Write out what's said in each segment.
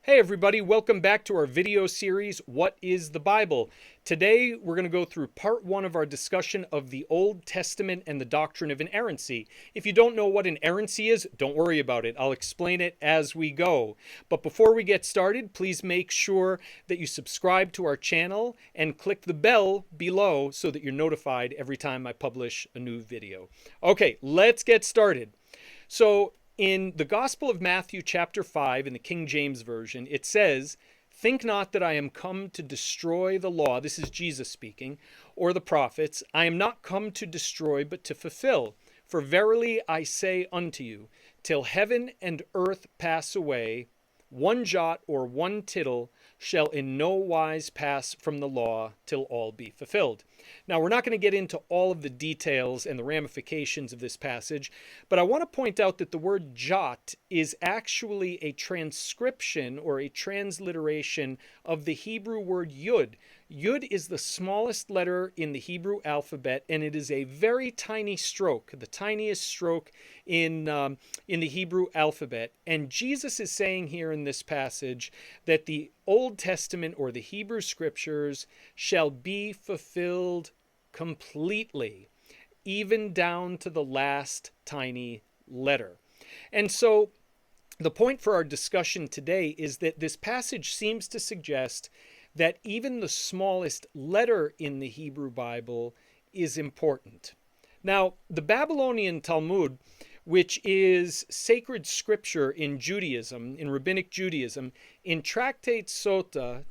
Hey everybody, welcome back to our video series, What is the Bible? Today we're going to go through part one of our discussion of the Old Testament and the doctrine of inerrancy. If you don't know what inerrancy is, don't worry about it. I'll explain it as we go. But before we get started, please make sure that you subscribe to our channel and click the bell below so that you're notified every time I publish a new video. Okay, let's get started. So, in the Gospel of Matthew chapter 5 in the King James Version, it says, "Think not that I am come to destroy the law," this is Jesus speaking, "or the prophets. I am not come to destroy, but to fulfill. For verily I say unto you, till heaven and earth pass away, one jot or one tittle shall in no wise pass from the law till all be fulfilled." Now, we're not going to get into all of the details and the ramifications of this passage, but I want to point out that the word jot is actually a transcription or a transliteration of the Hebrew word yud. Yud is the smallest letter in the Hebrew alphabet, and it is a very tiny stroke, the tiniest stroke in the Hebrew alphabet. And Jesus is saying here in this passage that the Old Testament or the Hebrew Scriptures shall be fulfilled completely, even down to the last tiny letter. And so the point for our discussion today is that this passage seems to suggest that even the smallest letter in the Hebrew Bible is important. Now, the Babylonian Talmud, which is sacred scripture in Judaism, in Rabbinic Judaism, in Tractate Sota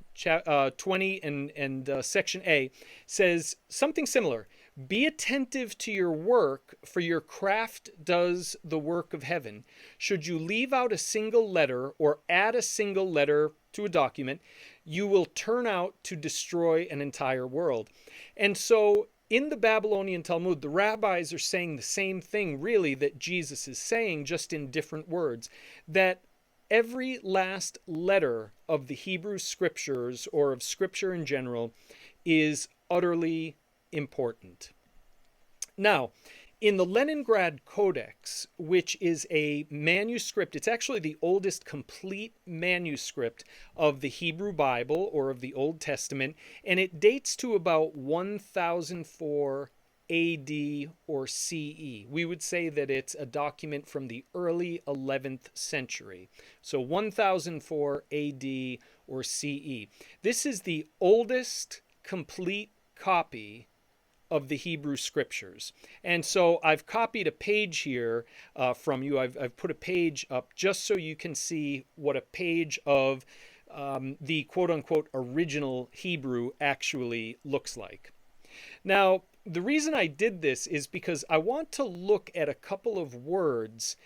20 and section A, says something similar. "Be attentive to your work, for your craft does the work of heaven. Should you leave out a single letter or add a single letter to a document, you will turn out to destroy an entire world." And so in the Babylonian Talmud, the rabbis are saying the same thing, really, that Jesus is saying, just in different words, that every last letter of the Hebrew Scriptures, or of Scripture in general, is utterly important. Now, in the Leningrad Codex, which is a manuscript, it's actually the oldest complete manuscript of the Hebrew Bible or of the Old Testament, and it dates to about 1004 AD or CE. We would say that it's a document from the early 11th century. So 1004 AD or CE. This is the oldest complete copy of the Hebrew Scriptures. And so I've copied a page here from you. I've put a page up just so you can see what a page of the quote-unquote original Hebrew actually looks like. Now, the reason I did this is because I want to look at a couple of words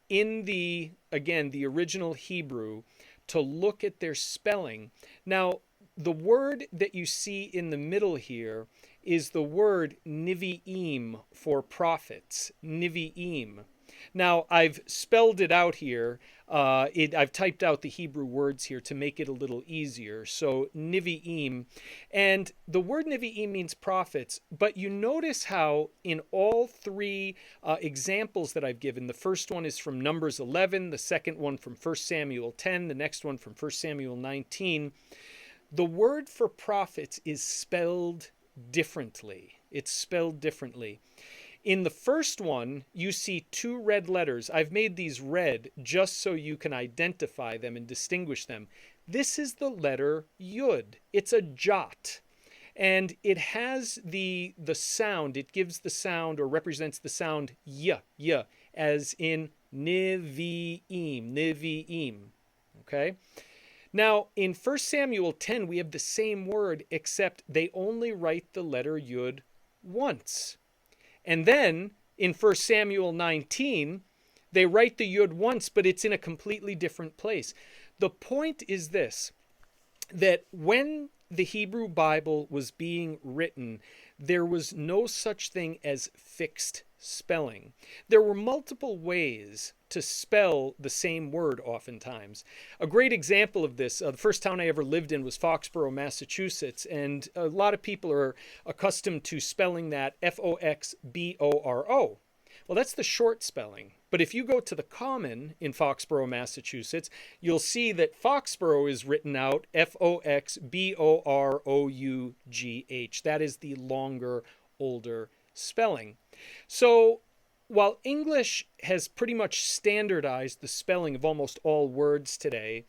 in the original Hebrew, to look at their spelling. Now, the word that you see in the middle here is the word nevi'im, for prophets, nevi'im. Now, I've spelled it out here. I've typed out the Hebrew words here to make it a little easier. So, nevi'im. And the word nevi'im means prophets, but you notice how in all three examples that I've given, the first one is from Numbers 11, the second one from 1 Samuel 10, the next one from 1 Samuel 19, the word for prophets is spelled differently. It's spelled differently. In the first one, you see two red letters. I've made these red just so you can identify them and distinguish them. This is the letter Yud. It's a jot. And it has the sound. It gives the sound, or represents the sound y, as in nevi'im, nevi'im. Okay? Now, in 1 Samuel 10, we have the same word, except they only write the letter Yud once. And then, in 1 Samuel 19, they write the Yud once, but it's in a completely different place. The point is this, that when the Hebrew Bible was being written, there was no such thing as fixed spelling. There were multiple ways to spell the same word oftentimes. A great example of this, the first town I ever lived in was Foxborough, Massachusetts, and a lot of people are accustomed to spelling that Foxboro. Well, that's the short spelling, But if you go to the Common in Foxborough, Massachusetts, you'll see that Foxborough is written out Foxborough. That is the longer, older spelling. So while English has pretty much standardized the spelling of almost all words today,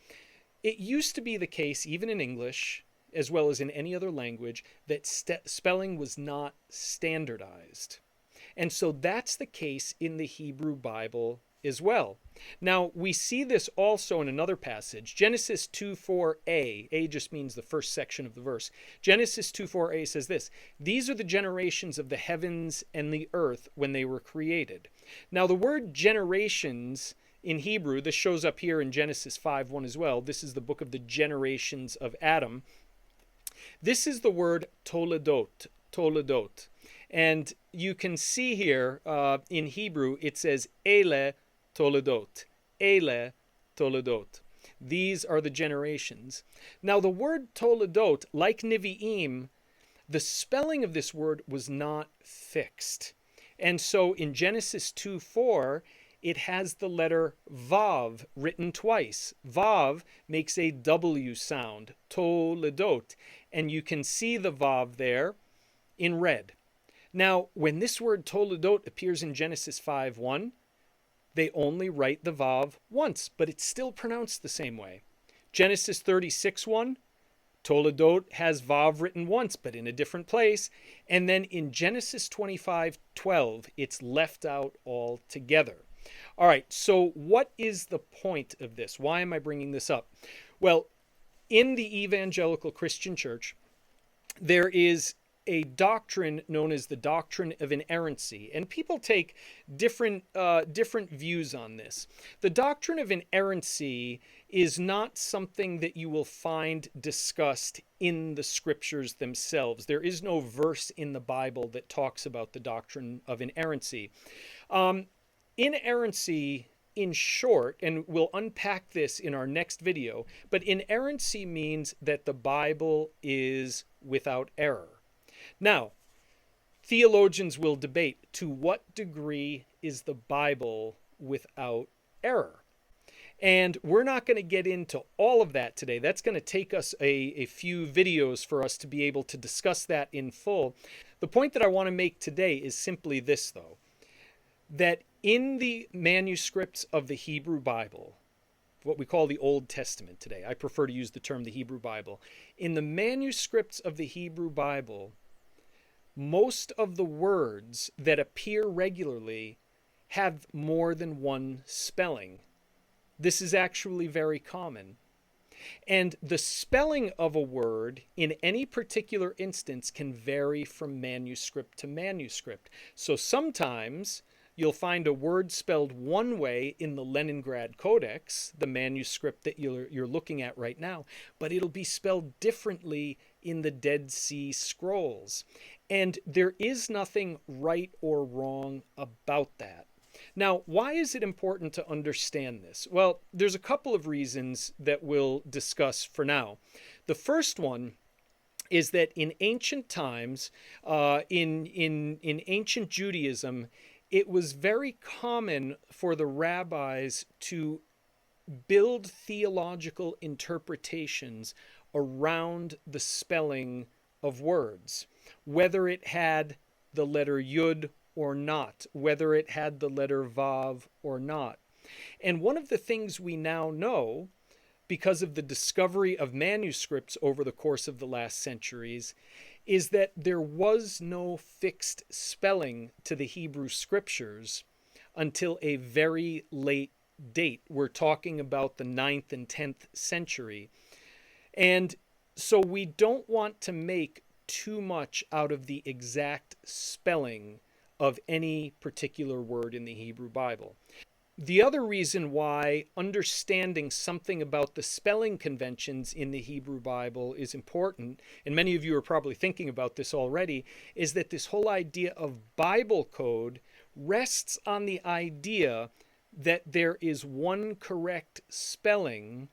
it used to be the case, even in English, as well as in any other language, that spelling was not standardized. And so that's the case in the Hebrew Bible as well. Now, we see this also in another passage, Genesis 2:4a. A just means the first section of the verse. Genesis 2:4a says this: "These are the generations of the heavens and the earth when they were created." Now, the word generations in Hebrew, this shows up here in Genesis 5:1 as well. This is the book of the generations of Adam. This is the word toledot, toledot. And you can see here in Hebrew, it says ele toledot, ele toledot. These are the generations. Now the word toledot, like nevi'im, the spelling of this word was not fixed. And so in Genesis 2:4, it has the letter vav written twice. Vav makes a W sound, toledot. And you can see the vav there in red. Now, when this word toledot appears in Genesis 5:1, they only write the vav once, but it's still pronounced the same way. Genesis 36:1, toledot has vav written once, but in a different place. And then in Genesis 25:12, it's left out altogether. All right, so what is the point of this? Why am I bringing this up? Well, in the evangelical Christian church, there is a doctrine known as the doctrine of inerrancy, and people take different views on this. The doctrine of inerrancy is not something that you will find discussed in the scriptures themselves. There is no verse in the Bible that talks about the doctrine of inerrancy. Inerrancy, in short, and we'll unpack this in our next video, but inerrancy means that the Bible is without error. Now, theologians will debate to what degree is the Bible without error. And we're not going to get into all of that today. That's going to take us a few videos for us to be able to discuss that in full. The point that I want to make today is simply this, though, that in the manuscripts of the Hebrew Bible, what we call the Old Testament today, I prefer to use the term the Hebrew Bible. In the manuscripts of the Hebrew Bible, most of the words that appear regularly have more than one spelling. This is actually very common. And the spelling of a word in any particular instance can vary from manuscript to manuscript. So sometimes you'll find a word spelled one way in the Leningrad Codex, the manuscript that you're looking at right now, but it'll be spelled differently in the Dead Sea Scrolls. And there is nothing right or wrong about that. Now, why is it important to understand this? Well, there's a couple of reasons that we'll discuss for now. The first one is that in ancient times, in ancient Judaism, it was very common for the rabbis to build theological interpretations around the spelling of words, whether it had the letter Yud or not, whether it had the letter Vav or not. And one of the things we now know, because of the discovery of manuscripts over the course of the last centuries, is that there was no fixed spelling to the Hebrew scriptures until a very late date. We're talking about the 9th and 10th century. And so we don't want to make too much out of the exact spelling of any particular word in the Hebrew Bible. The other reason why understanding something about the spelling conventions in the Hebrew Bible is important, and many of you are probably thinking about this already, is that this whole idea of Bible code rests on the idea that there is one correct spelling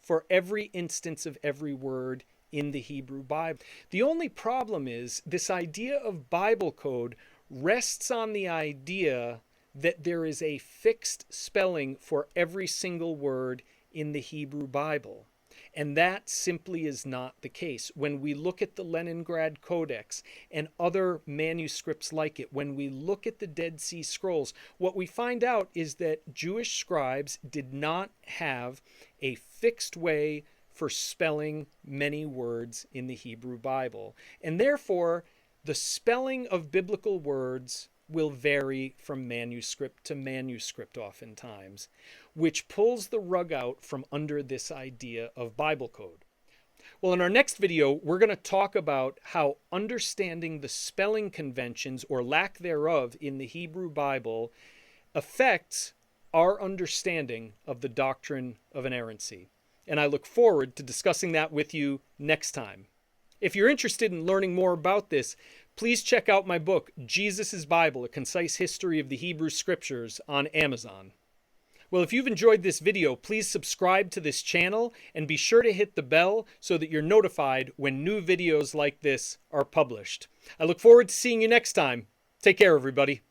for every instance of every word in the Hebrew Bible. The only problem is this idea of Bible code rests on the idea that there is a fixed spelling for every single word in the Hebrew Bible. And that simply is not the case. When we look at the Leningrad Codex and other manuscripts like it, when we look at the Dead Sea Scrolls, what we find out is that Jewish scribes did not have a fixed way for spelling many words in the Hebrew Bible. And therefore, the spelling of biblical words will vary from manuscript to manuscript oftentimes, which pulls the rug out from under this idea of Bible code. Well, in our next video, we're going to talk about how understanding the spelling conventions or lack thereof in the Hebrew Bible affects our understanding of the doctrine of inerrancy. And I look forward to discussing that with you next time. If you're interested in learning more about this, please check out my book, Jesus' Bible, A Concise History of the Hebrew Scriptures, on Amazon. Well, if you've enjoyed this video, please subscribe to this channel and be sure to hit the bell so that you're notified when new videos like this are published. I look forward to seeing you next time. Take care, everybody.